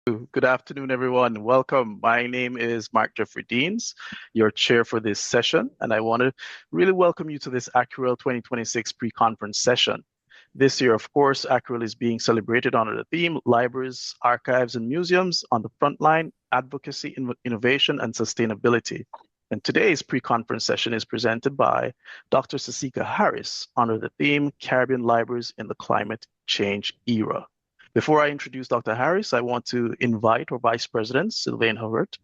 Good afternoon, everyone. Welcome. My name is Mark Jeffrey Deans, your chair for this session, and I want to really welcome you to this ACURIL 2026 pre-conference session. This year, of course, ACURIL is being celebrated under the theme Libraries, Archives, and Museums on the Frontline, Advocacy, Innovation, and Sustainability. And today's pre-conference session is presented by Dr. Cecilia Harris under the theme Caribbean Libraries in the Climate Change Era. Before I introduce Dr. Harris, I want to invite our Vice President, Sylvain Havert,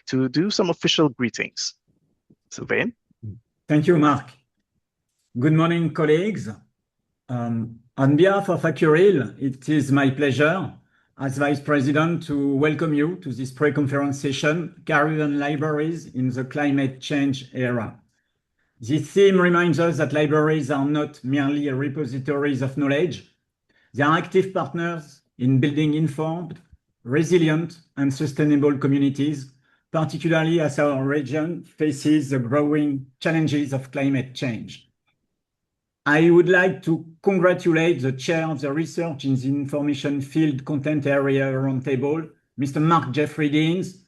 to do some official greetings. Sylvain? Thank you, Mark. Good morning, colleagues. On behalf of ACURIL, it is my pleasure as Vice President to welcome you to this pre-conference session, Caribbean Libraries in the Climate Change Era. This theme reminds us that libraries are not merely repositories of knowledge. They are active partners in building informed, resilient, and sustainable communities, particularly as our region faces the growing challenges of climate change. I would like to congratulate the chair of the Research in the Information Field Content Area Roundtable, Mr. Mark Jeffrey Deans,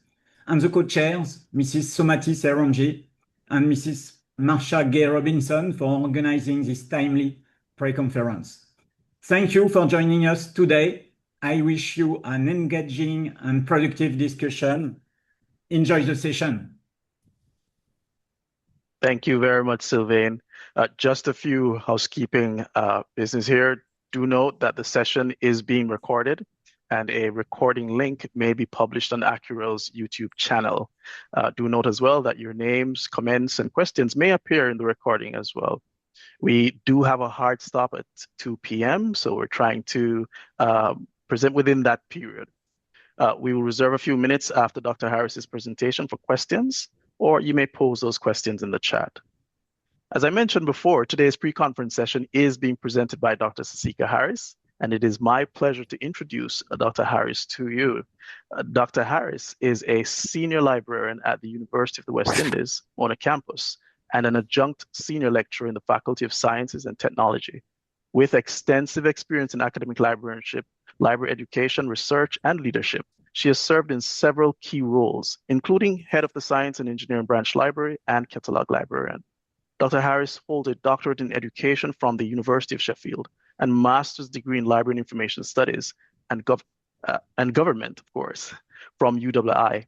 and the co-chairs, Mrs. Somati Seronji and Mrs. Marsha Gay Robinson, for organizing this timely pre-conference. Thank you for joining us today. I wish you an engaging and productive discussion. Enjoy the session. Thank you very much, Sylvain. Just a few housekeeping business here. Do note that the session is being recorded and a recording link may be published on ACURIL's YouTube channel. Do note as well that your names, comments, and questions may appear in the recording as well. We do have a hard stop at 2 p.m., so we're trying to present within that period. We will reserve a few minutes after Dr. Harris's presentation for questions, or you may pose those questions in the chat. As I mentioned before, today's pre-conference session is being presented by Dr. Cecilia Harris, and it is my pleasure to introduce Dr. Harris to you. Dr. Harris is a senior librarian at the University of the West Indies on a campus, and an adjunct senior lecturer in the Faculty of Sciences and Technology. With extensive experience in academic librarianship, library education, research, and leadership, she has served in several key roles, including head of the Science and Engineering Branch Library and catalog librarian. Dr. Harris holds a doctorate in education from the University of Sheffield and master's degree in library and information studies and government, of course, from UWI.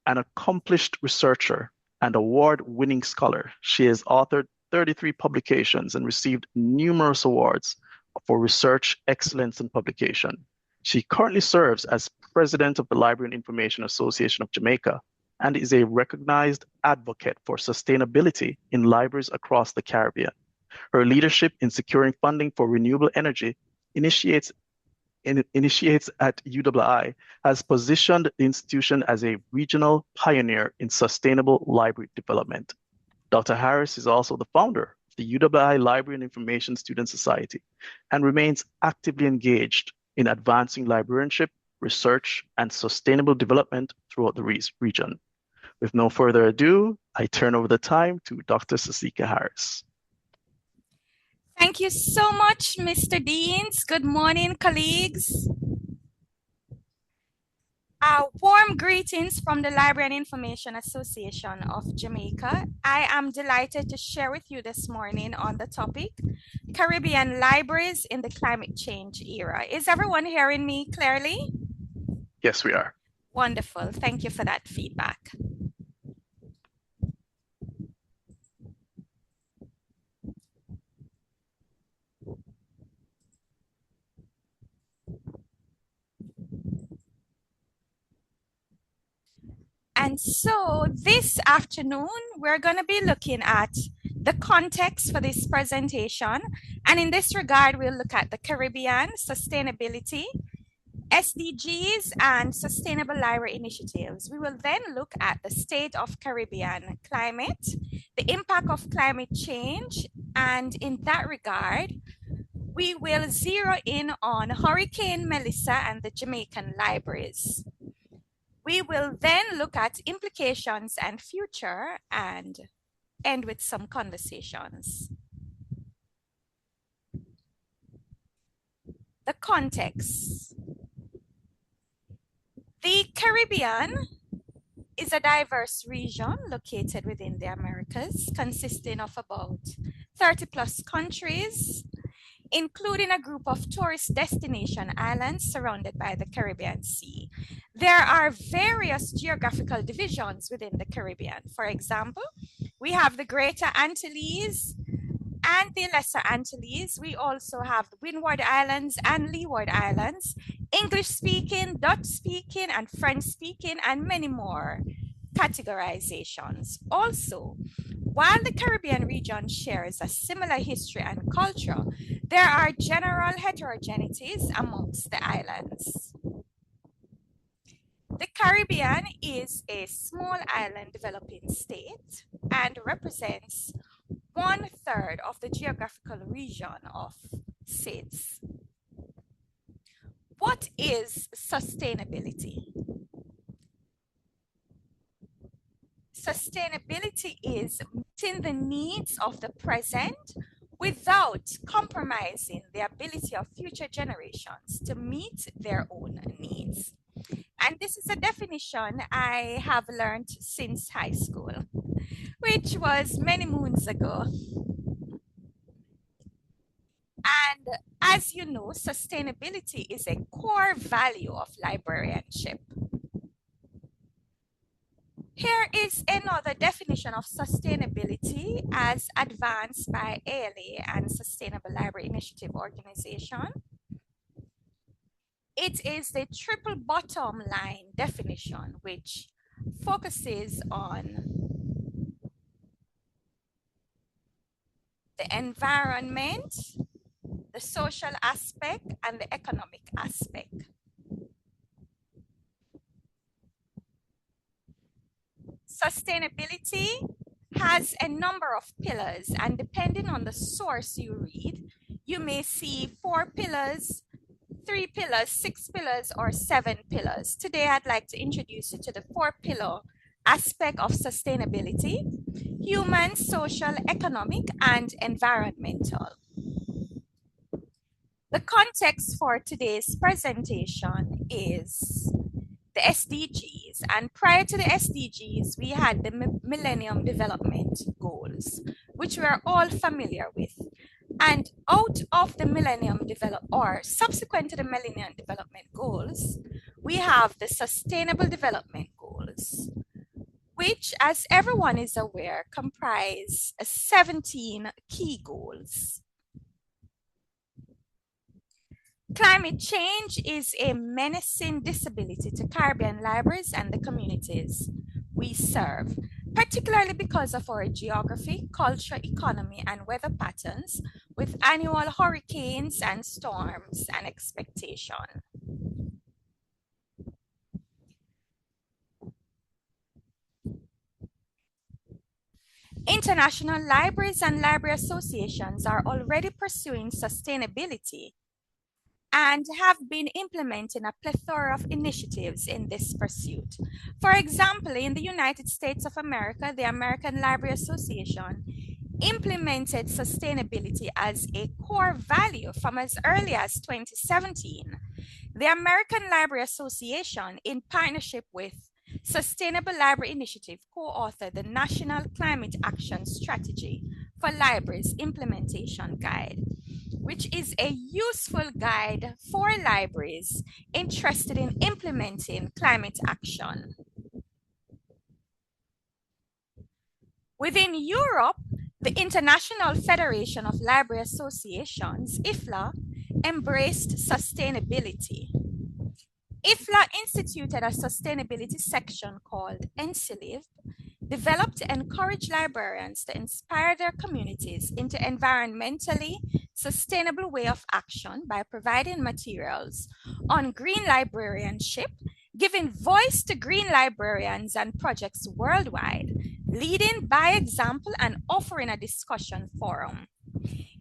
An accomplished researcher and award-winning scholar, she has authored 33 publications and received numerous awards for research excellence in publication. She currently serves as president of the Library and Information Association of Jamaica and is a recognized advocate for sustainability in libraries across the Caribbean. Her leadership in securing funding for renewable energy initiates at UWI has positioned the institution as a regional pioneer in sustainable library development. Dr. Harris is also the founder of the UWI Library and Information Student Society and remains actively engaged in advancing librarianship, research, and sustainable development throughout the region. With no further ado, I turn over the time to Dr. Cecilia Harris. Thank you so much, Mr. Deans. Good morning, colleagues. Warm greetings from the Library and Information Association of Jamaica. I am delighted to share with you this morning on the topic, Caribbean Libraries in the Climate Change Era. Is everyone hearing me clearly? Yes, we are. Wonderful. Thank you for that feedback. And so this afternoon, we're going to be looking at the context for this presentation. And in this regard, we'll look at the Caribbean, sustainability, SDGs, and sustainable library initiatives. We will then look at the state of Caribbean climate, the impact of climate change, and in that regard, we will zero in on Hurricane Melissa and the Jamaican libraries. We will then look at implications and future and end with some conversations. The context. The Caribbean is a diverse region located within the Americas, consisting of about 30 plus countries, including a group of tourist destination islands surrounded by the Caribbean Sea. There are various geographical divisions within the Caribbean. For example, we have the Greater Antilles and the Lesser Antilles. We also have the Windward Islands and Leeward Islands, English speaking, Dutch speaking, and French speaking, and many more categorizations. Also, while the Caribbean region shares a similar history and culture, there are general heterogeneities amongst the islands. The Caribbean is a small island developing state and represents 1/3 of the geographical region of SIDS. What is sustainability? Sustainability is meeting the needs of the present without compromising the ability of future generations to meet their own needs. And this is a definition I have learned since high school, which was many moons ago. And as you know, sustainability is a core value of librarianship. Here is another definition of sustainability as advanced by ALA and Sustainable Library Initiative Organization. It is the triple bottom line definition, which focuses on the environment, the social aspect, and the economic aspect. Sustainability has a number of pillars, and depending on the source you read, you may see 4 pillars, 3 pillars, 6 pillars, or 7 pillars. Today, I'd like to introduce you to the 4-pillar aspect of sustainability: human, social, economic, and environmental. The context for today's presentation is the SDGs, and prior to the SDGs, we had the Millennium Development Goals, which we are all familiar with. And out of the subsequent to the Millennium Development Goals, we have the Sustainable Development Goals, which, as everyone is aware, comprise 17 key goals. Climate change is a menacing disability to Caribbean libraries and the communities we serve, particularly because of our geography, culture, economy, and weather patterns, with annual hurricanes and storms and expectation. International libraries and library associations are already pursuing sustainability and have been implementing a plethora of initiatives in this pursuit. For example, in the United States of America, the American Library Association implemented sustainability as a core value from as early as 2017. The American Library Association, in partnership with Sustainable Library Initiative, co-authored the National Climate Action Strategy for Libraries Implementation Guide, which is a useful guide for libraries interested in implementing climate action. Within Europe, the International Federation of Library Associations, IFLA, embraced sustainability. IFLA instituted a sustainability section called NCLIV, developed to encourage librarians to inspire their communities into environmentally sustainable way of action by providing materials on green librarianship, giving voice to green librarians and projects worldwide, leading by example and offering a discussion forum.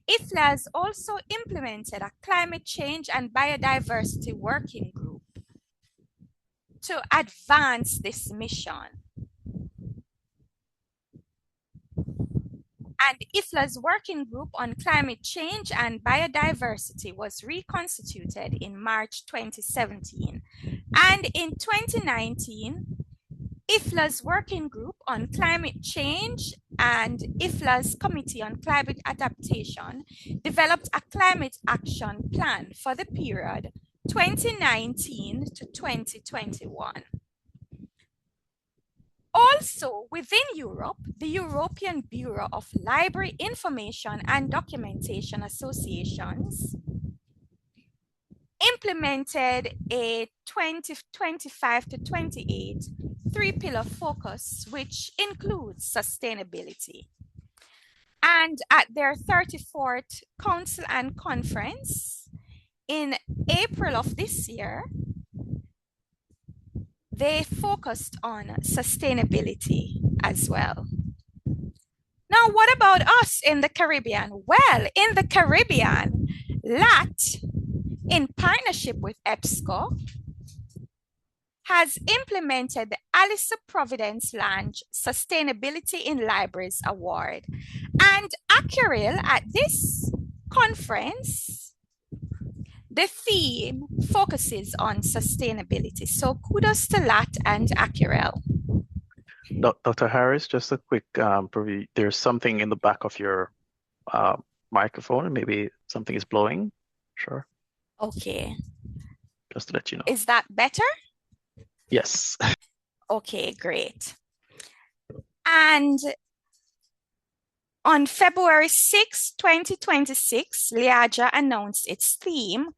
IFLA has also implemented a climate change and biodiversity working group to advance this mission. And IFLA's working group on climate change and biodiversity was reconstituted in March 2017. And in 2019, IFLA's working group on climate change and IFLA's Committee on Climate Adaptation developed a climate action plan for the period 2019 to 2021. Also, within Europe, the European Bureau of Library Information and Documentation Associations implemented a 2025 to 28 three-pillar focus, which includes sustainability. And at their 34th Council and Conference in April of this year, they focused on sustainability as well. Now, what about us in the Caribbean? Well, in the Caribbean, LAT, in partnership with EBSCO, has implemented the Alice Providence Lounge Sustainability in Libraries Award. And ACURIL at this conference, the theme focuses on sustainability. So kudos to LAT and ACURIL. Dr. Harris, just a quick preview. There's something in the back of your microphone. Maybe something is blowing. Sure. Okay. Just to let you know. Is that better? Yes. Okay, great. And on February 6, 2026, LIAJA announced its theme,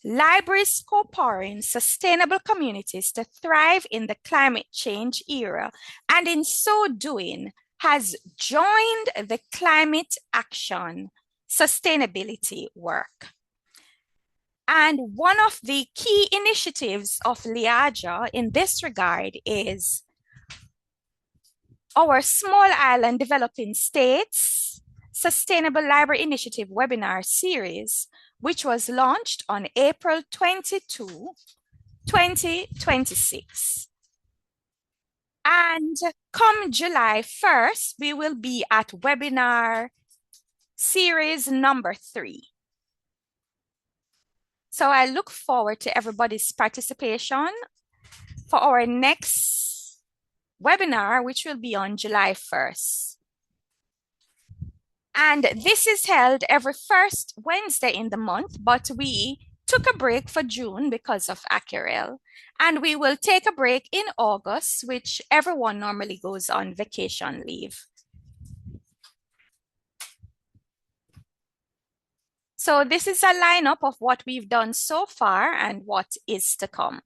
Libraries Co-powering Sustainable Communities to Thrive in the Climate Change Era, and in so doing has joined the climate action sustainability work. And one of the key initiatives of LIAJA in this regard is our Small Island Developing States Sustainable Library Initiative webinar series, which was launched on April 22, 2026. And come July 1st, we will be at webinar series number 3. So I look forward to everybody's participation for our next webinar, which will be on July 1st. And this is held every first Wednesday in the month, but we took a break for June because of ACURIL. And we will take a break in August, which everyone normally goes on vacation leave. So this is a lineup of what we've done so far and what is to come.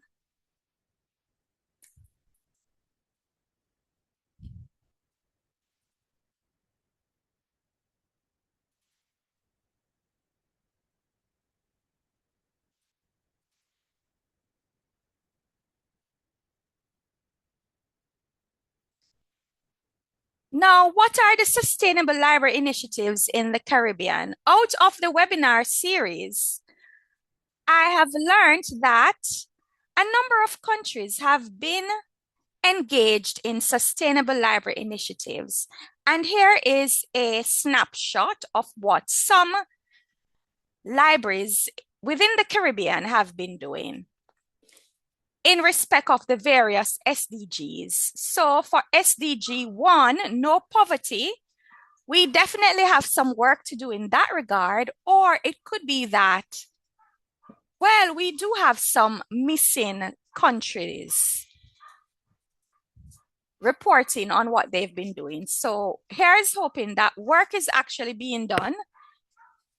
Now, what are the sustainable library initiatives in the Caribbean? Out of the webinar series, I have learned that a number of countries have been engaged in sustainable library initiatives. And here is a snapshot of what some libraries within the Caribbean have been doing in respect of the various SDGs. So for SDG 1, no poverty, we definitely have some work to do in that regard, or it could be that, well, we do have some missing countries reporting on what they've been doing. So here's hoping that work is actually being done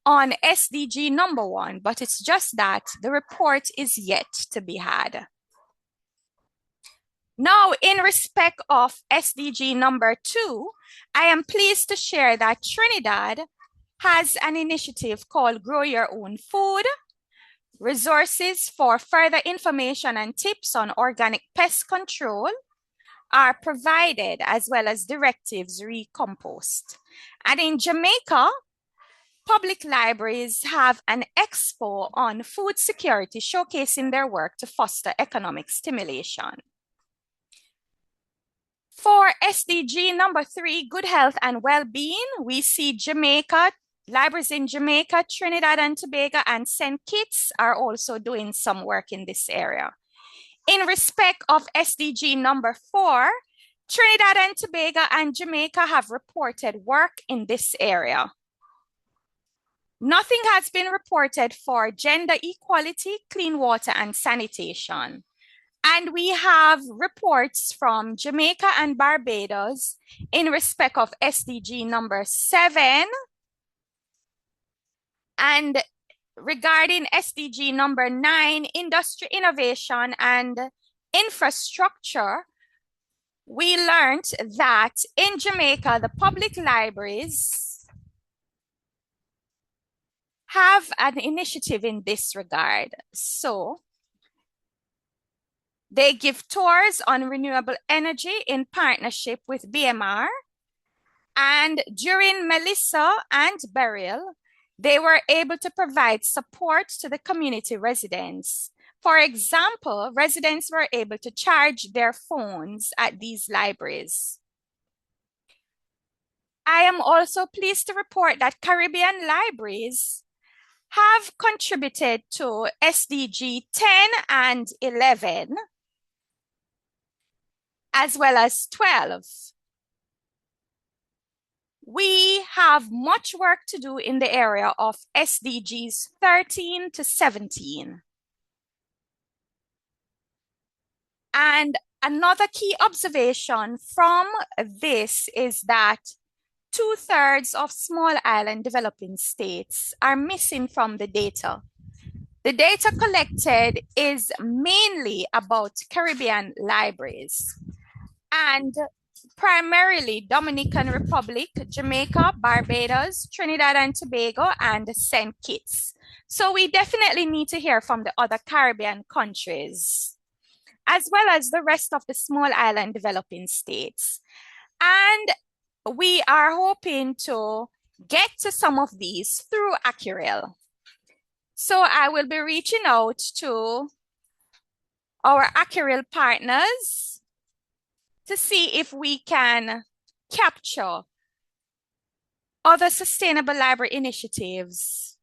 on SDG number 1, but it's just that the report is yet to be had. Now, in respect of SDG number 2, I am pleased to share that Trinidad has an initiative called Grow Your Own Food. Resources for further information and tips on organic pest control are provided, as well as directives recompost. And in Jamaica, public libraries have an expo on food security showcasing their work to foster economic stimulation. For SDG number 3, good health and well-being, we see Jamaica, libraries in Jamaica, Trinidad and Tobago, and St. Kitts are also doing some work in this area. In respect of SDG number 4, Trinidad and Tobago and Jamaica have reported work in this area. Nothing has been reported for gender equality, clean water, and sanitation. And we have reports from Jamaica and Barbados in respect of SDG number 7. And regarding SDG number 9, industry innovation and infrastructure, we learned that in Jamaica, the public libraries have an initiative in this regard. So they give tours on renewable energy in partnership with BMR. And during Melissa and Beryl, they were able to provide support to the community residents. For example, residents were able to charge their phones at these libraries. I am also pleased to report that Caribbean libraries have contributed to SDG 10 and 11, as well as 12. We have much work to do in the area of SDGs 13 to 17. And another key observation from this is that 2/3 of small island developing states are missing from the data. The data collected is mainly about Caribbean libraries and primarily Dominican Republic, Jamaica, Barbados, Trinidad and Tobago, and St. Kitts. So we definitely need to hear from the other Caribbean countries, as well as the rest of the small island developing states. And we are hoping to get to some of these through ACURIL. So I will be reaching out to our ACURIL partners to see if we can capture other sustainable library initiatives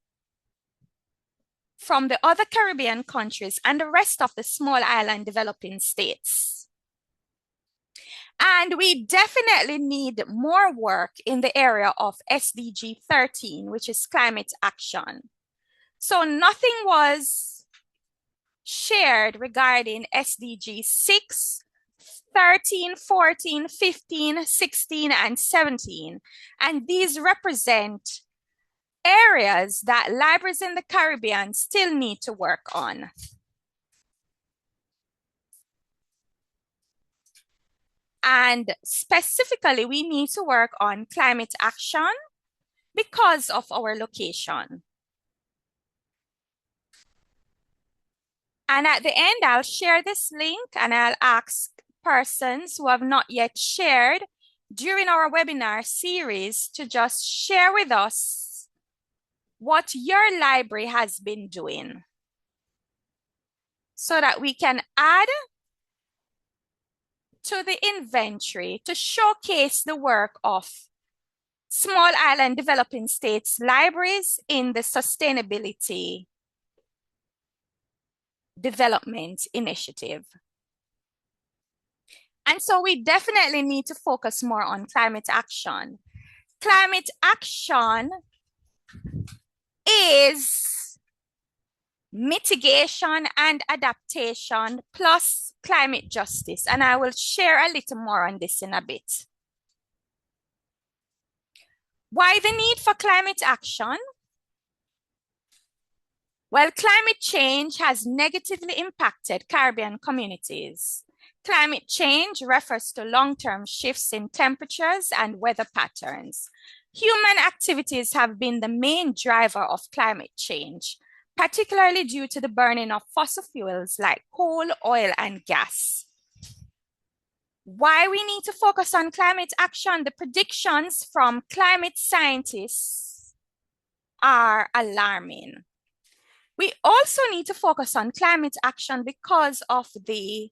from the other Caribbean countries and the rest of the small island developing states. And we definitely need more work in the area of SDG 13, which is climate action. So nothing was shared regarding SDG 6, 13, 14, 15, 16, and 17. And these represent areas that libraries in the Caribbean still need to work on. And specifically, we need to work on climate action because of our location. And at the end, I'll share this link and I'll ask persons who have not yet shared during our webinar series to just share with us what your library has been doing so that we can add to the inventory to showcase the work of small island developing states libraries in the Sustainability Development Initiative. And so we definitely need to focus more on climate action. Climate action is mitigation and adaptation plus climate justice. And I will share a little more on this in a bit. Why the need for climate action? Well, climate change has negatively impacted Caribbean communities. Climate change refers to long-term shifts in temperatures and weather patterns. Human activities have been the main driver of climate change, particularly due to the burning of fossil fuels like coal, oil, and gas. Why we need to focus on climate action? The predictions from climate scientists are alarming. We also need to focus on climate action because of the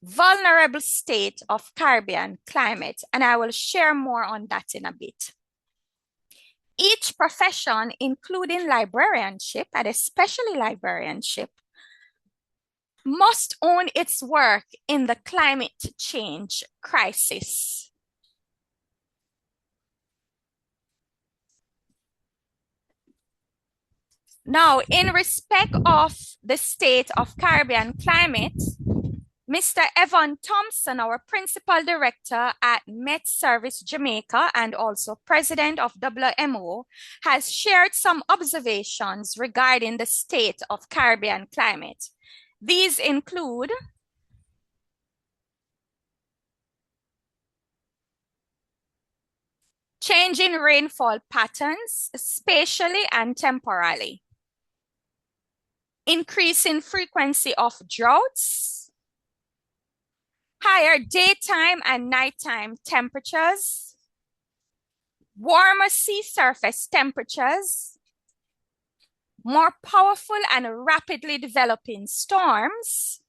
vulnerable state of Caribbean climate, and I will share more on that in a bit. Each profession, including librarianship, and especially librarianship, must own its work in the climate change crisis. Now, in respect of the state of Caribbean climate, Mr. Evan Thompson, our Principal Director at Met Service Jamaica and also President of WMO, has shared some observations regarding the state of Caribbean climate. These include changing rainfall patterns spatially and temporally, increasing frequency of droughts, higher daytime and nighttime temperatures, warmer sea surface temperatures, more powerful and rapidly developing storms,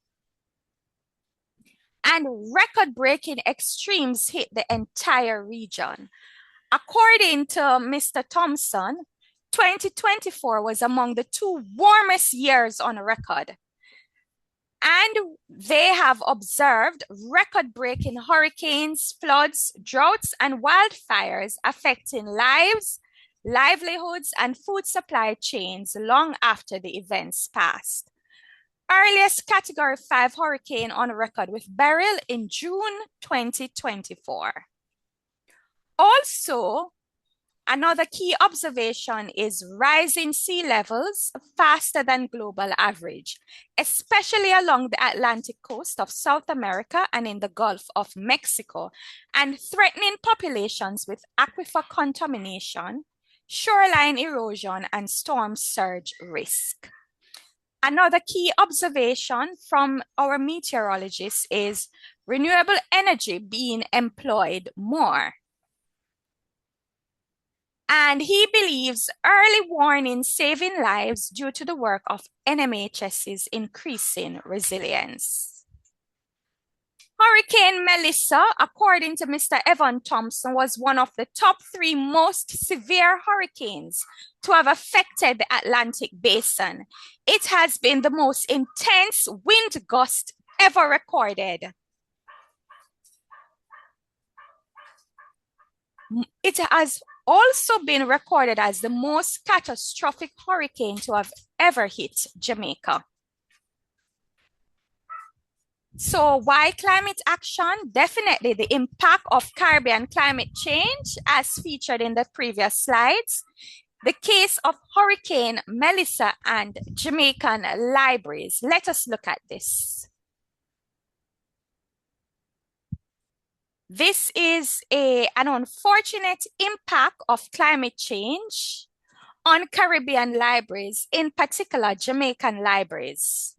and record-breaking extremes hit the entire region. According to Mr. Thompson, 2024 was among the 2 warmest years on record. And they have observed record-breaking hurricanes, floods, droughts, and wildfires affecting lives, livelihoods, and food supply chains long after the events passed. Earliest Category 5 hurricane on record with Beryl in June 2024. Also, another key observation is rising sea levels faster than global average, especially along the Atlantic coast of South America and in the Gulf of Mexico, and threatening populations with aquifer contamination, shoreline erosion, and storm surge risk. Another key observation from our meteorologists is renewable energy being employed more. And he believes early warning saving lives due to the work of NMHS's increasing resilience. Hurricane Melissa, according to Mr. Evan Thompson, was one of the top 3 most severe hurricanes to have affected the Atlantic basin. It has been the most intense wind gust ever recorded. It has also been recorded as the most catastrophic hurricane to have ever hit Jamaica. So why climate action? Definitely the impact of Caribbean climate change as featured in the previous slides. The case of Hurricane Melissa and Jamaican libraries. Let us look at this. This is an unfortunate impact of climate change on Caribbean libraries, in particular Jamaican libraries.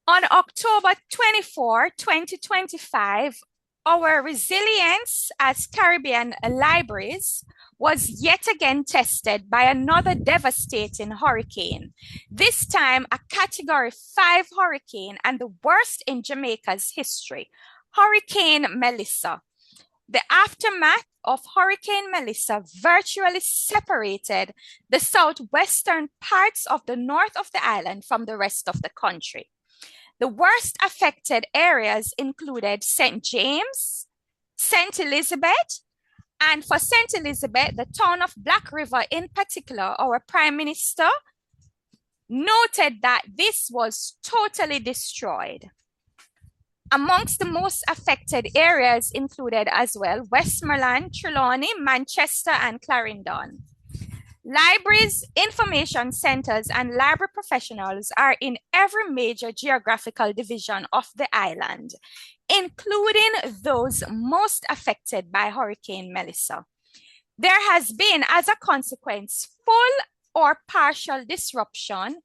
On October 24, 2025, our resilience as Caribbean libraries was yet again tested by another devastating hurricane, this time a Category 5 hurricane and the worst in Jamaica's history, Hurricane Melissa. The aftermath of Hurricane Melissa virtually separated the southwestern parts of the north of the island from the rest of the country. The worst affected areas included St. James, St. Elizabeth, and for St. Elizabeth, the town of Black River in particular. Our Prime Minister noted that this was totally destroyed. Amongst the most affected areas included as well Westmoreland, Trelawney, Manchester, and Clarendon. Libraries, information centers, and library professionals are in every major geographical division of the island, including those most affected by Hurricane Melissa. There has been, as a consequence, full or partial disruption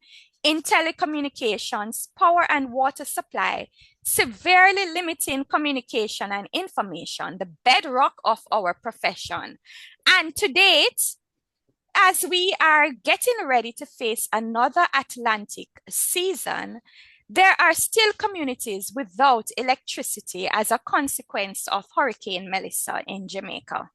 in telecommunications, power and water supply, severely limiting communication and information, the bedrock of our profession. And to date, as we are getting ready to face another Atlantic season, There are still communities without electricity as a consequence of Hurricane Melissa in Jamaica.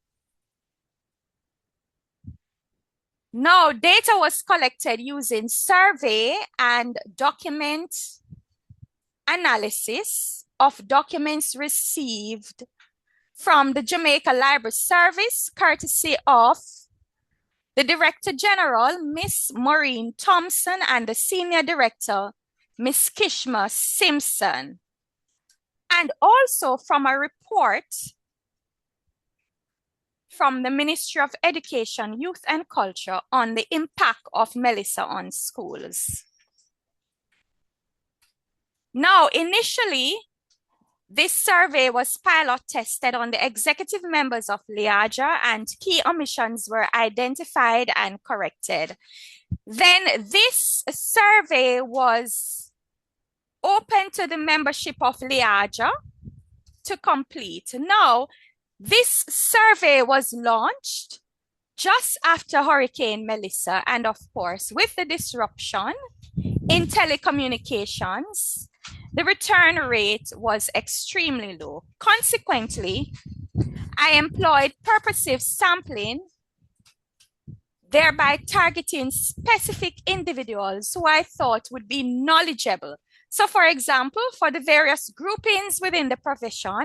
Now, data was collected using survey and document analysis of documents received from the Jamaica Library Service, courtesy of the Director General, Miss Maureen Thompson, and the Senior Director, Miss Kishma Simpson, and also from a report from the Ministry of Education, Youth and Culture on the impact of Melissa on schools. Now, initially, this survey was pilot tested on the executive members of LIAJA, and key omissions were identified and corrected. Then this survey was open to the membership of LIAJA to complete. Now, this survey was launched just after Hurricane Melissa, and of course, with the disruption in telecommunications, the return rate was extremely low. Consequently, I employed purposive sampling, thereby targeting specific individuals who I thought would be knowledgeable. So for example, for the various groupings within the profession,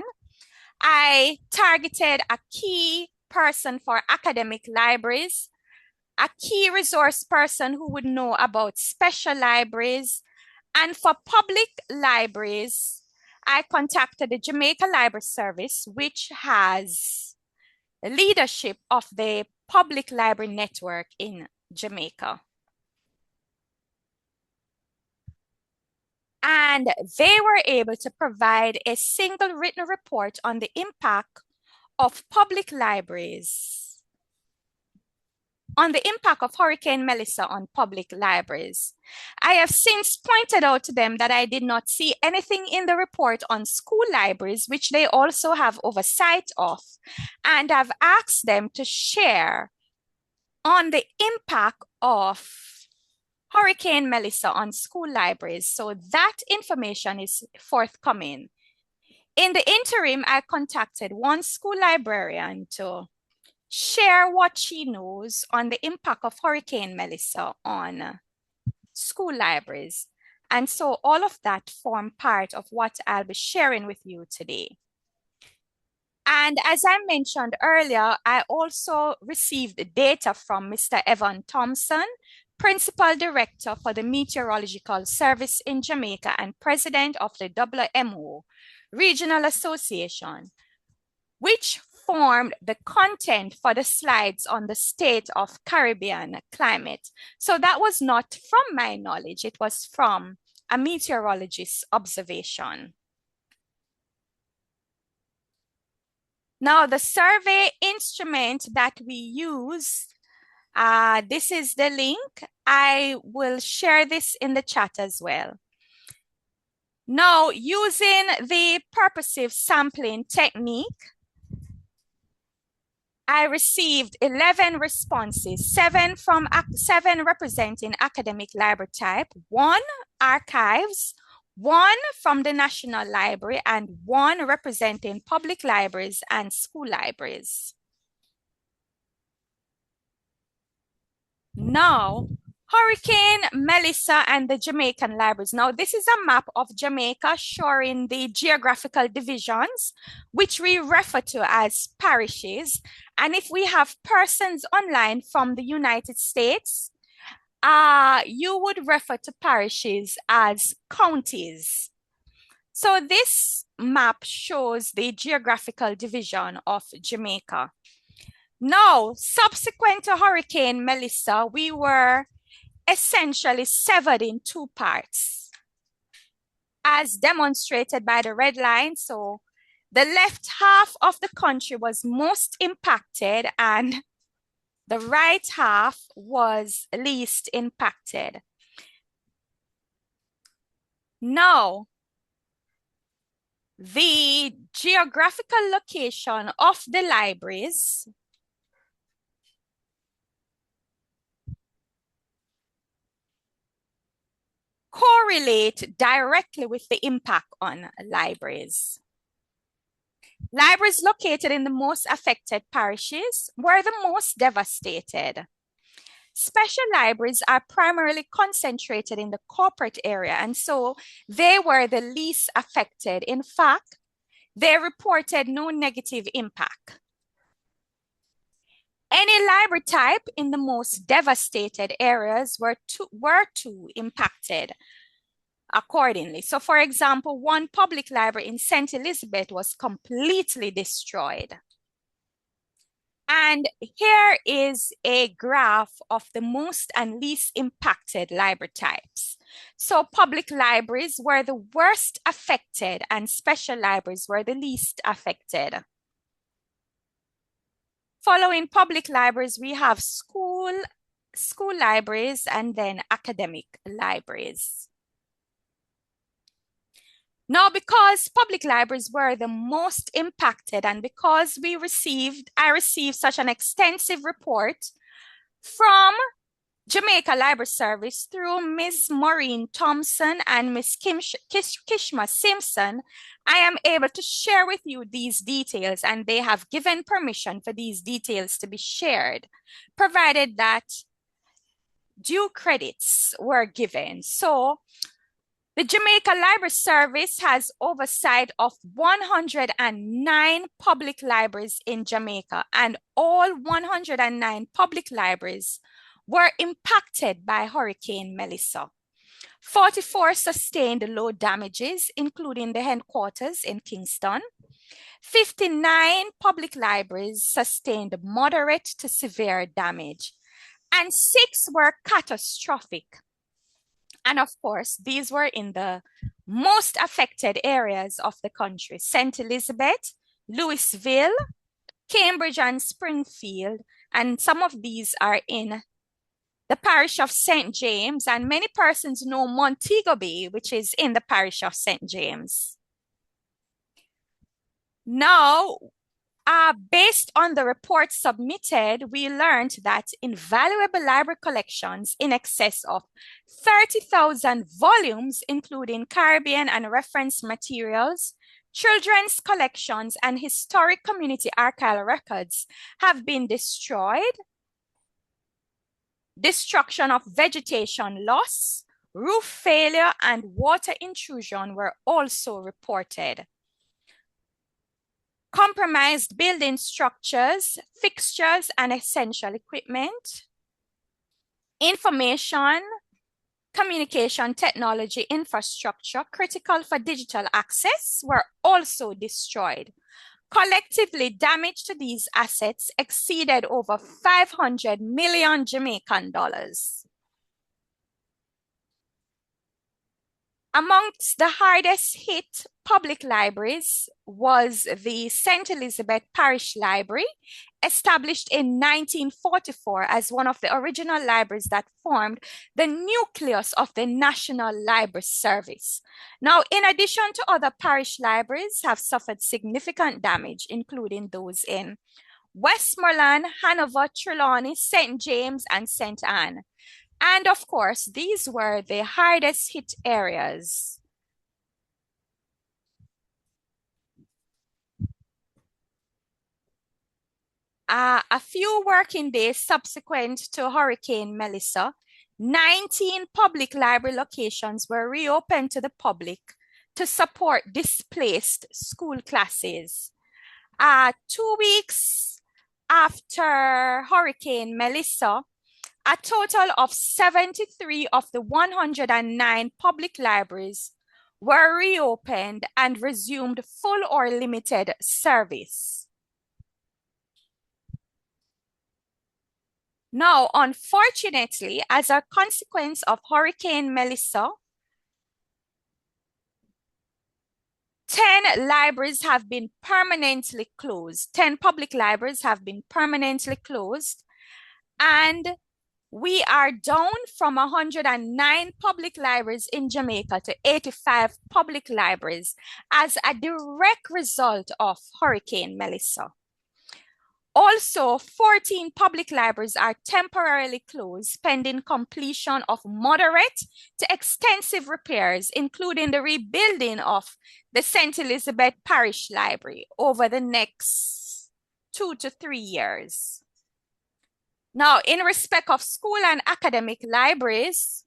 I targeted a key person for academic libraries, a key resource person who would know about special libraries, and for public libraries, I contacted the Jamaica Library Service, which has leadership of the public library network in Jamaica. And they were able to provide a single written report on the impact of public libraries, on the impact of Hurricane Melissa on public libraries. I have since pointed out to them that I did not see anything in the report on school libraries, which they also have oversight of, and I've asked them to share on the impact of Hurricane Melissa on school libraries. So that information is forthcoming. In the interim, I contacted one school librarian to share what she knows on the impact of Hurricane Melissa on school libraries. And so all of that form part of what I'll be sharing with you today. And as I mentioned earlier, I also received data from Mr. Evan Thompson, Principal Director for the Meteorological Service in Jamaica and President of the WMO Regional Association, which formed the content for the slides on the state of Caribbean climate. So that was not from my knowledge, it was from a meteorologist's observation. Now, the survey instrument that we use, this is the link. I will share this in the chat as well. Now, using the purposive sampling technique, I received 11 responses, 7 representing academic library type, 1 archives, 1 from the National Library, and 1 representing public libraries and school libraries. Now, Hurricane Melissa and the Jamaican libraries. Now, this is a map of Jamaica showing the geographical divisions, which we refer to as parishes. And if we have persons online from the United States, you would refer to parishes as counties. So this map shows the geographical division of Jamaica. Now, subsequent to Hurricane Melissa, we were essentially severed in 2 parts, as demonstrated by the red line. So the left half of the country was most impacted and the right half was least impacted. Now, the geographical location of the libraries correlate directly with the impact on libraries. Libraries located in the most affected parishes were the most devastated. Special libraries are primarily concentrated in the corporate area, and so they were the least affected. In fact, they reported no negative impact. Any library type in the most devastated areas were too impacted accordingly. So for example, one public library in St. Elizabeth was completely destroyed. And here is a graph of the most and least impacted library types. So public libraries were the worst affected and special libraries were the least affected. Following public libraries, we have school libraries and then academic libraries. Now, because public libraries were the most impacted and because I received such an extensive report from Jamaica Library Service through Ms. Maureen Thompson and Ms. Kishma Simpson, I am able to share with you these details, and they have given permission for these details to be shared, provided that due credits were given. So the Jamaica Library Service has oversight of 109 public libraries in Jamaica, and all 109 public libraries were impacted by Hurricane Melissa. 44 sustained low damages, including the headquarters in Kingston. 59 public libraries sustained moderate to severe damage, and 6 were catastrophic. And of course, these were in the most affected areas of the country: St. Elizabeth, Louisville, Cambridge, and Springfield. And some of these are in the parish of St. James, and many persons know Montego Bay, which is in the parish of St. James. Now, based on the report submitted, we learned that invaluable library collections in excess of 30,000 volumes, including Caribbean and reference materials, children's collections, and historic community archival records have been destroyed. Destruction of vegetation loss, roof failure, and water intrusion were also reported. Compromised building structures, fixtures, and essential equipment. Information, communication technology infrastructure critical for digital access were also destroyed. Collectively, damage to these assets exceeded over 500 million Jamaican dollars. Amongst the hardest hit public libraries was the St. Elizabeth Parish Library, established in 1944 as one of the original libraries that formed the nucleus of the National Library Service. Now, in addition to other parish libraries have suffered significant damage, including those in Westmoreland, Hanover, Trelawney, St. James, and St. Anne. And of course, these were the hardest hit areas. A few working days subsequent to Hurricane Melissa, 19 public library locations were reopened to the public to support displaced school classes. 2 weeks after Hurricane Melissa, a total of 73 of the 109 public libraries were reopened and resumed full or limited service. Now, unfortunately, as a consequence of Hurricane Melissa, 10 libraries have been permanently closed. 10 public libraries have been permanently closed, and we are down from 109 public libraries in Jamaica to 85 public libraries as a direct result of Hurricane Melissa. Also, 14 public libraries are temporarily closed pending completion of moderate to extensive repairs, including the rebuilding of the St. Elizabeth Parish Library over the next 2 to 3 years. Now, in respect of school and academic libraries,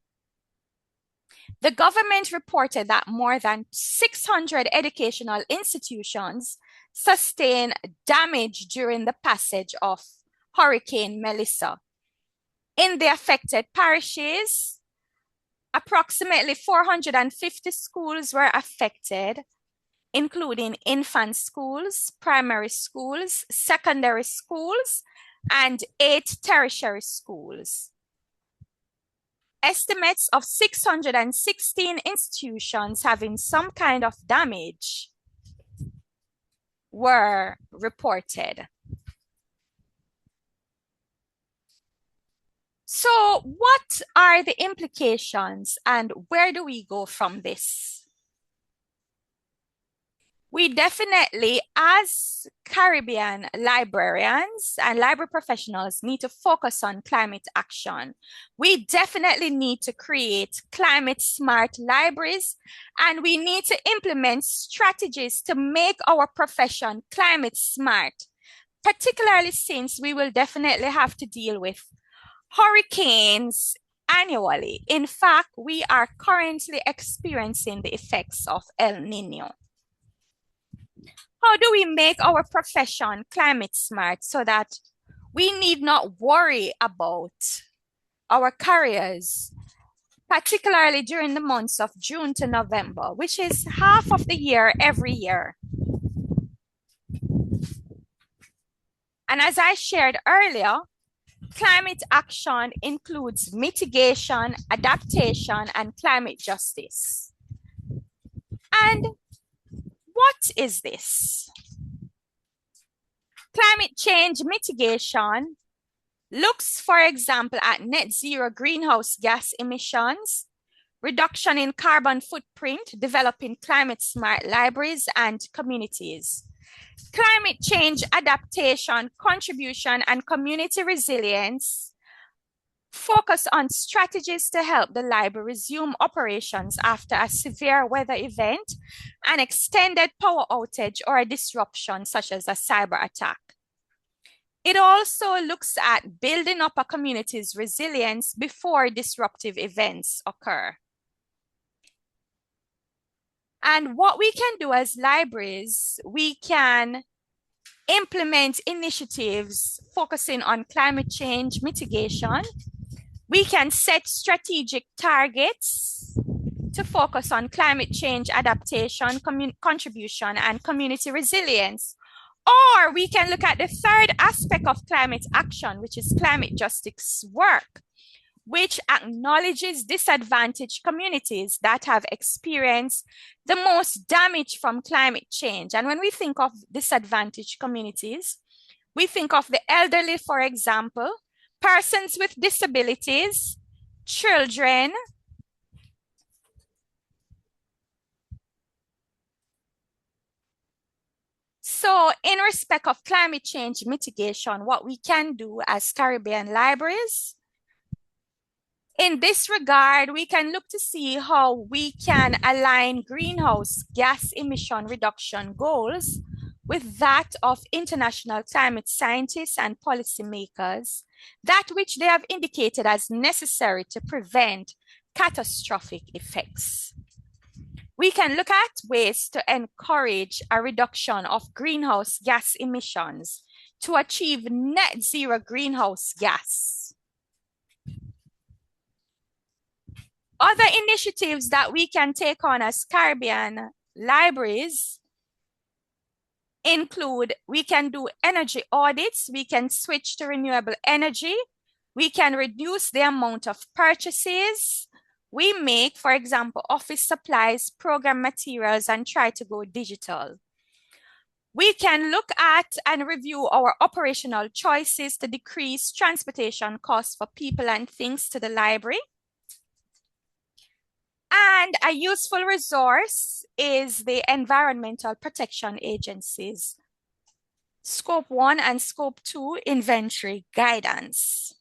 the government reported that more than 600 educational institutions sustained damage during the passage of Hurricane Melissa. In the affected parishes, approximately 450 schools were affected, including infant schools, primary schools, secondary schools, and 8 tertiary schools. Estimates of 616 institutions having some kind of damage were reported. So what are the implications and where do we go from this? We definitely, as Caribbean librarians and library professionals, need to focus on climate action. We definitely need to create climate smart libraries, and we need to implement strategies to make our profession climate smart, particularly since we will definitely have to deal with hurricanes annually. In fact, we are currently experiencing the effects of El Nino. How do we make our profession climate smart so that we need not worry about our careers, particularly during the months of June to November, which is half of the year every year? And as I shared earlier, climate action includes mitigation, adaptation, and climate justice. And what is this? Climate change mitigation looks, for example, at net zero greenhouse gas emissions, reduction in carbon footprint, developing climate smart libraries and communities. Climate change adaptation, contribution, and community resilience focus on strategies to help the library resume operations after a severe weather event, an extended power outage, or a disruption such as a cyber attack. It also looks at building up a community's resilience before disruptive events occur. And what we can do as libraries, we can implement initiatives focusing on climate change mitigation. We can set strategic targets to focus on climate change adaptation, contribution, and community resilience. Or we can look at the third aspect of climate action, which is climate justice work, which acknowledges disadvantaged communities that have experienced the most damage from climate change. And when we think of disadvantaged communities, we think of the elderly, for example, persons with disabilities, children, so in respect of climate change mitigation, what we can do as Caribbean libraries, in this regard, we can look to see how we can align greenhouse gas emission reduction goals with that of international climate scientists and policymakers, that which they have indicated as necessary to prevent catastrophic effects. We can look at ways to encourage a reduction of greenhouse gas emissions to achieve net zero greenhouse gas. Other initiatives that we can take on as Caribbean libraries include, we can do energy audits, we can switch to renewable energy, we can reduce the amount of purchases we make, for example, office supplies, program materials, and try to go digital. We can look at and review our operational choices to decrease transportation costs for people and things to the library. And a useful resource is the environmental protection agencies. Scope 1 and Scope 2 inventory guidance.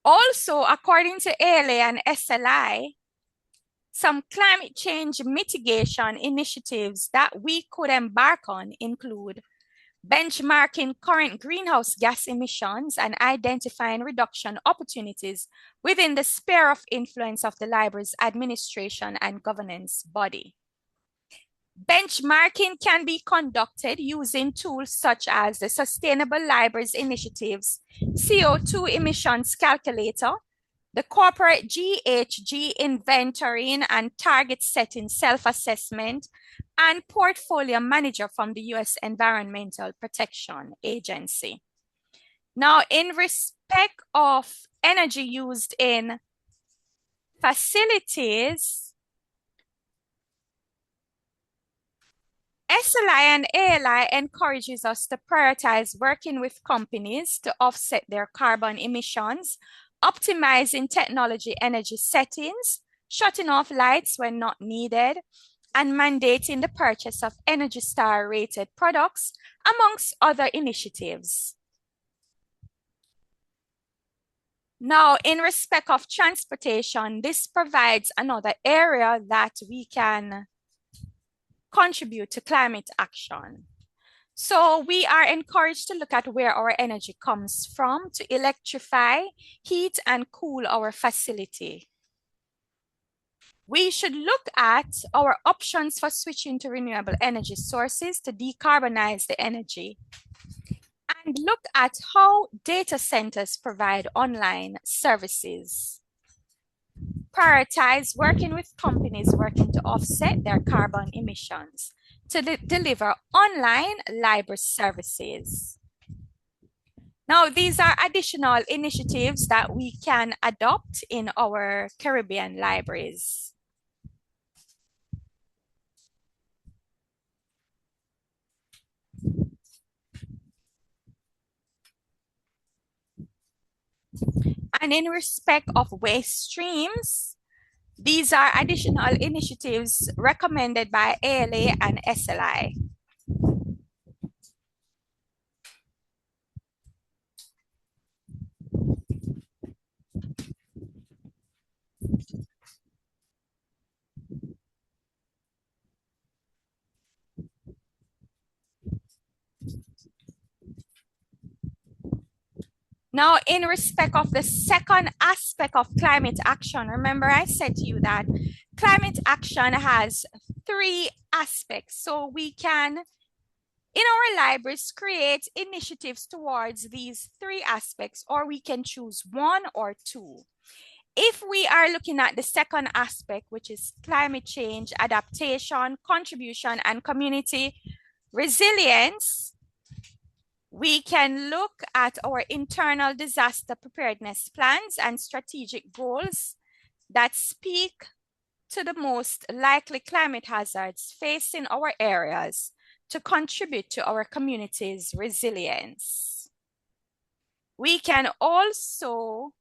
Also, according to ALA and SLI, some climate change mitigation initiatives that we could embark on include benchmarking current greenhouse gas emissions and identifying reduction opportunities within the sphere of influence of the library's administration and governance body. Benchmarking can be conducted using tools such as the Sustainable Libraries Initiative's CO2 emissions calculator, the corporate GHG inventorying and target setting self-assessment, and portfolio manager from the U.S. Environmental Protection Agency. Now, in respect of energy used in facilities, SLI and ALI encourages us to prioritize working with companies to offset their carbon emissions, optimizing technology energy settings, shutting off lights when not needed, and mandating the purchase of Energy Star rated products, amongst other initiatives. Now, in respect of transportation, this provides another area that we can contribute to climate action. So we are encouraged to look at where our energy comes from to electrify, heat, and cool our facility. We should look at our options for switching to renewable energy sources to decarbonize the energy, and look at how data centers provide online services. Prioritize working with companies working to offset their carbon emissions to deliver online library services. Now, these are additional initiatives that we can adopt in our Caribbean libraries. And in respect of waste streams, these are additional initiatives recommended by ALA and SLI. Now, in respect of the second aspect of climate action, remember I said to you that climate action has 3 aspects. So we can, in our libraries, create initiatives towards these 3 aspects, or we can choose 1 or 2. If we are looking at the second aspect, which is climate change, adaptation, contribution, and community resilience, we can look at our internal disaster preparedness plans and strategic goals that speak to the most likely climate hazards facing our areas to contribute to our community's resilience. We can also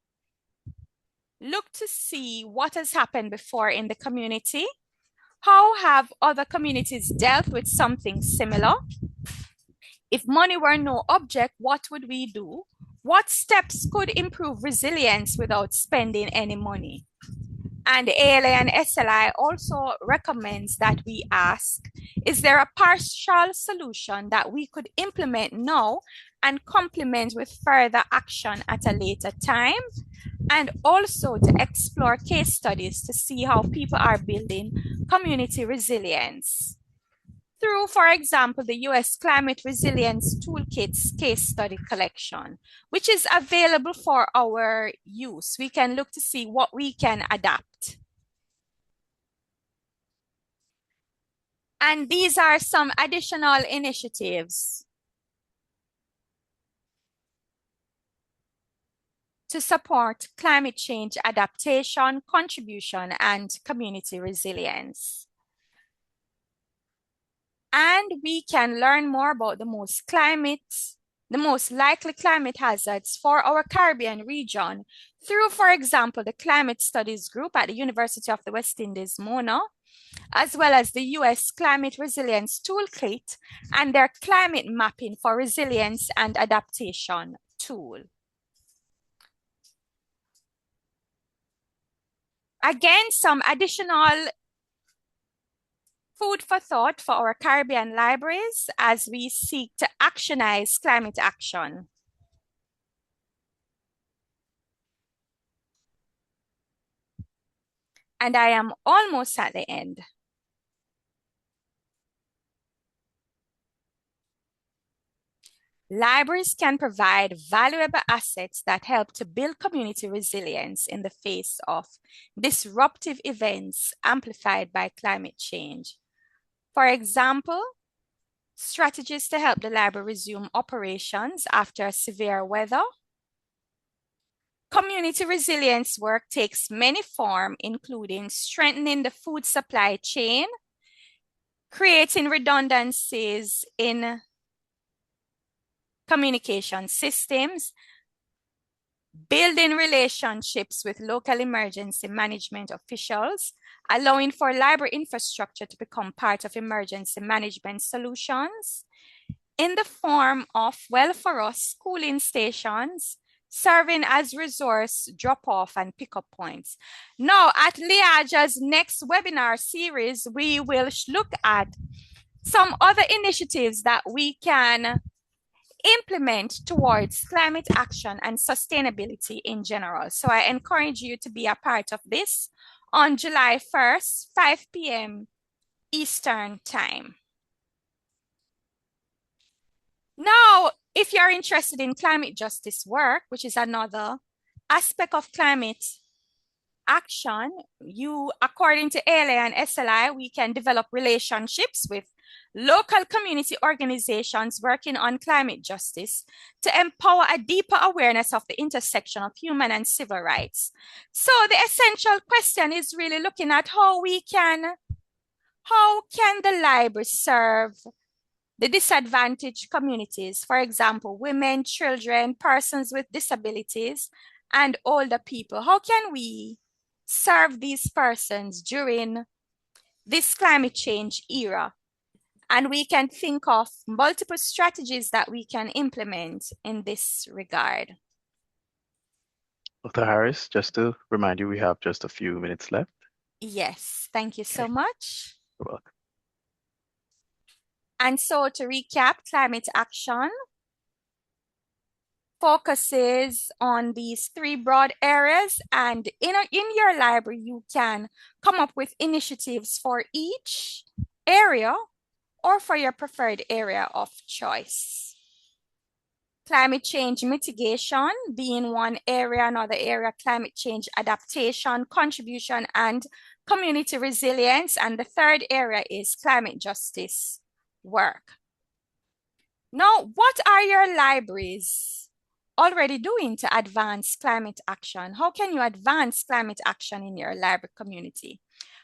look to see what has happened before in the community. How have other communities dealt with something similar? If money were no object, what would we do? What steps could improve resilience without spending any money? And ALA and SLI also recommends that we ask, is there a partial solution that we could implement now and complement with further action at a later time? And also to explore case studies to see how people are building community resilience through, for example, the U.S. Climate Resilience Toolkit's case study collection, which is available for our use. We can look to see what we can adapt. And these are some additional initiatives to support climate change adaptation, contribution, and community resilience. And we can learn more about the most likely climate hazards for our Caribbean region through, for example, the Climate Studies Group at the University of the West Indies, MONA, as well as the US Climate Resilience Toolkit and their Climate Mapping for Resilience and Adaptation tool. Again, some additional food for thought for our Caribbean libraries as we seek to actionize climate action. And I am almost at the end. Libraries can provide valuable assets that help to build community resilience in the face of disruptive events amplified by climate change. For example, strategies to help the library resume operations after severe weather. Community resilience work takes many forms, including strengthening the food supply chain, creating redundancies in communication systems, building relationships with local emergency management officials, allowing for library infrastructure to become part of emergency management solutions in the form of, well, for us, cooling stations, serving as resource drop-off and pick-up points. Now, at LIAJA's next webinar series, we will look at some other initiatives that we can implement towards climate action and sustainability in general. So I encourage you to be a part of this on July 1st, 5 p.m. Eastern Time. Now, if you're interested in climate justice work, which is another aspect of climate action, according to ALA and SLI, we can develop relationships with local community organizations working on climate justice to empower a deeper awareness of the intersection of human and civil rights. So the essential question is really looking at how can the library serve the disadvantaged communities, for example, women, children, persons with disabilities, and older people. How can we serve these persons during this climate change era? And we can think of multiple strategies that we can implement in this regard. Dr. Harris, just to remind you, we have just a few minutes left. Yes, thank you so much. You're welcome. And so to recap, climate action focuses on these three broad areas, and in your library, you can come up with initiatives for each area or for your preferred area of choice. Climate change mitigation being one area, another area, climate change adaptation, contribution, and community resilience. And the third area is climate justice work. Now, what are your libraries already doing to advance climate action? How can you advance climate action in your library community?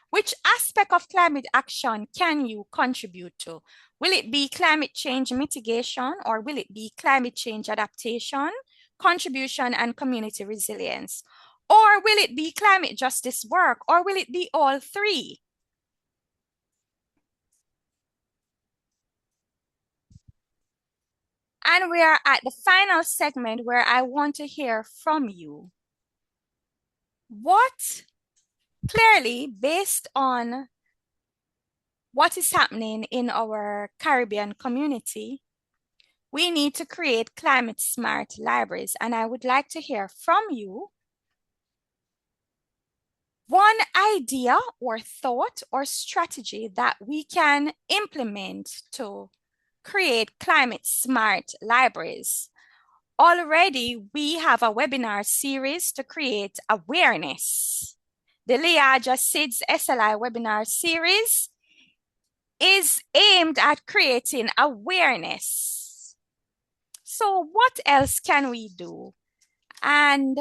Which aspect of climate action can you contribute to? Will it be climate change mitigation, or will it be climate change adaptation, contribution, and community resilience? Or will it be climate justice work, or will it be all three? And we are at the final segment where I want to hear from you. What, clearly, based on what is happening in our Caribbean community, we need to create climate smart libraries. And I would like to hear from you one idea or thought or strategy that we can implement to create climate smart libraries. Already, we have a webinar series to create awareness. The LIAJA SIDS SLI webinar series is aimed at creating awareness. So what else can we do? And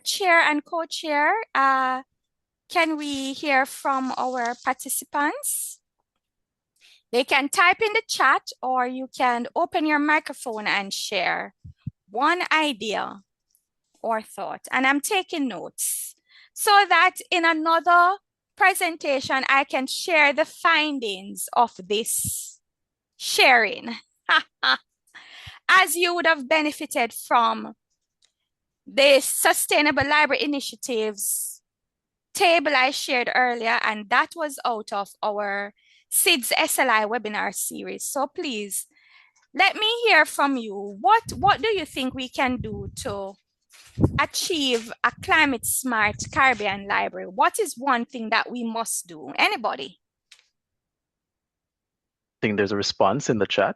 chair and co-chair, can we hear from our participants? They can type in the chat, or you can open your microphone and share one idea or thought. And I'm taking notes so that in another presentation, I can share the findings of this sharing. As you would have benefited from the Sustainable Library Initiatives table I shared earlier, and that was out of our SIDS SLI webinar series. So please, let me hear from you. What do you think we can do to achieve a climate smart Caribbean library? What is one thing that we must do? Anybody? I think there's a response in the chat.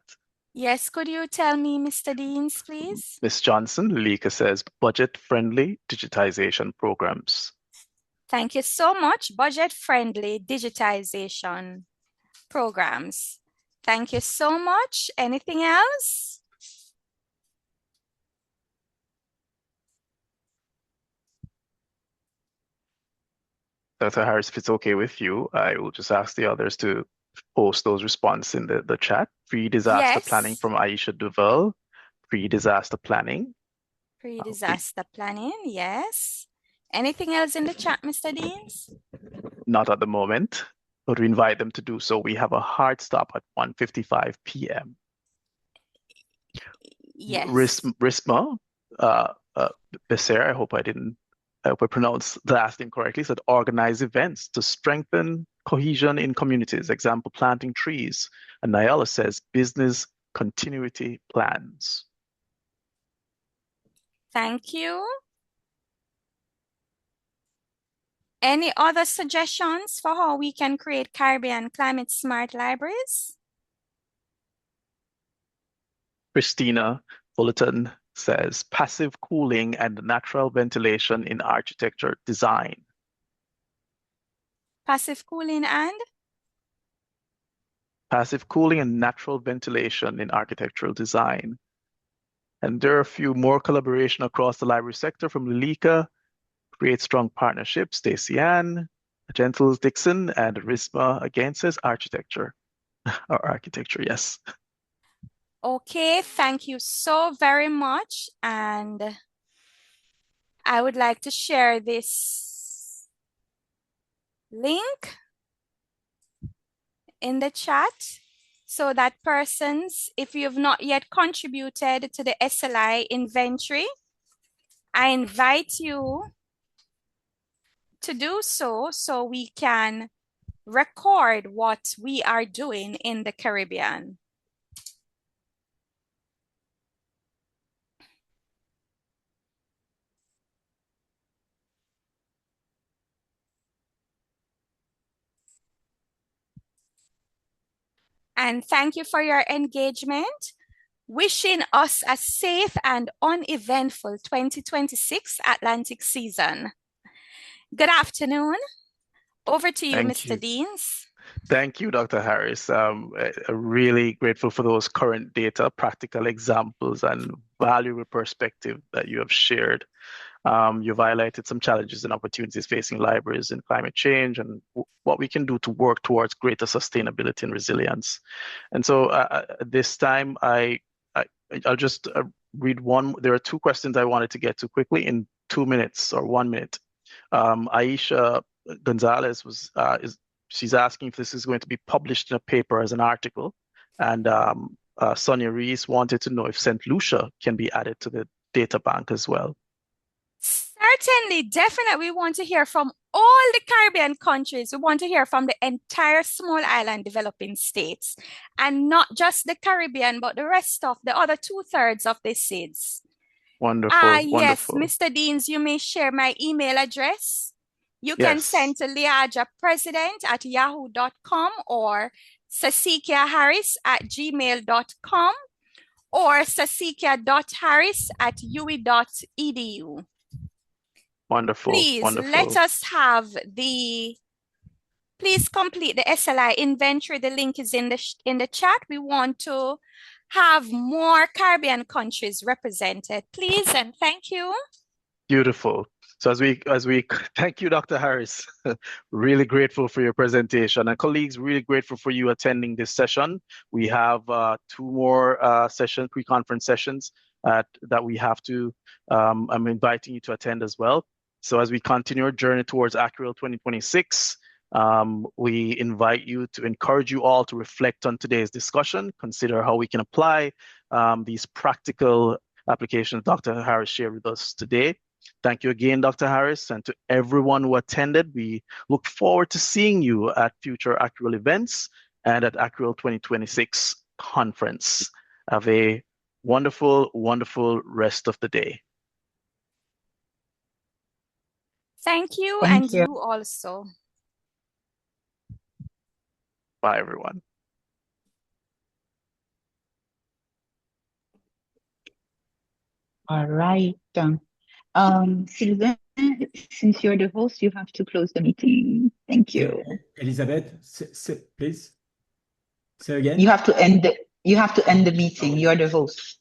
Yes, could you tell me, Mr. Deans, please? Ms. Johnson, Lika says budget-friendly digitization programs. Thank you so much. Budget-friendly digitization programs. Thank you so much. Anything else? Dr. Harris, if it's okay with you, I will just ask the others to post those responses in the chat. Pre-disaster planning from Aisha Duval. Pre-disaster planning. Pre-disaster planning, yes. Anything else in the chat, Mr. Deans? Not at the moment, but we invite them to do so. We have a hard stop at 1:55 p.m. Yes. Risma Becer, I hope I pronounced the last name correctly, said organize events to strengthen cohesion in communities, example, planting trees. And Nyala says business continuity plans. Thank you. Any other suggestions for how we can create Caribbean climate smart libraries? Christina Fullerton says passive cooling and natural ventilation in architecture design. Passive cooling and? Passive cooling and natural ventilation in architectural design. And there are a few more collaboration across the library sector from Lika, create strong partnerships, Stacey Ann, Gentles Dixon, and Risma again says architecture, or architecture, yes. Okay, thank you so very much. And I would like to share this link in the chat so that persons, if you have not yet contributed to the SLI inventory, I invite you to do so we can record what we are doing in the Caribbean. And thank you for your engagement. Wishing us a safe and uneventful 2026 Atlantic season. Good afternoon. Over to you, Mr. Deans. Thank you, Dr. Harris. Really grateful for those current data, practical examples, and valuable perspective that you have shared. You've highlighted some challenges and opportunities facing libraries in climate change and what we can do to work towards greater sustainability and resilience. And so this time, I'll just read one. There are two questions I wanted to get to quickly in 2 minutes or 1 minute. Aisha Gonzalez she's asking if this is going to be published in a paper as an article. And Sonia Reese wanted to know if St. Lucia can be added to the data bank as well. Certainly, definitely, we want to hear from all the Caribbean countries. We want to hear from the entire small island developing states, and not just the Caribbean, but the rest of the other 2/3 of the SIDS. Wonderful, yes, wonderful. Mr. Deans, you may share my email address. You can send to liajapresident@yahoo.com or sasikiaharris@gmail.com or sasikia.harris@ue.edu. Wonderful. Please let us have please complete the SLI inventory. The link is in the chat. We want to have more Caribbean countries represented, please, and thank you. Beautiful. So as we thank you, Dr. Harris. Really grateful for your presentation, and colleagues, really grateful for you attending this session. We have 2 more pre-conference sessions that we have to. I'm inviting you to attend as well. So as we continue our journey towards ACURIL 2026, We invite you to encourage you all to reflect on today's discussion, consider how we can apply these practical applications Dr. Harris shared with us today. Thank you again, Dr. Harris, and to everyone who attended. We look forward to seeing you at future ACURIL events and at ACURIL 2026 conference. Have a wonderful, wonderful rest of the day. Thank you, Thank and you. you also. Bye, everyone. All right. Sylvain, since you're the host, you have to close the meeting. Thank you. Elizabeth, please say again. You have to end the meeting. You're the host.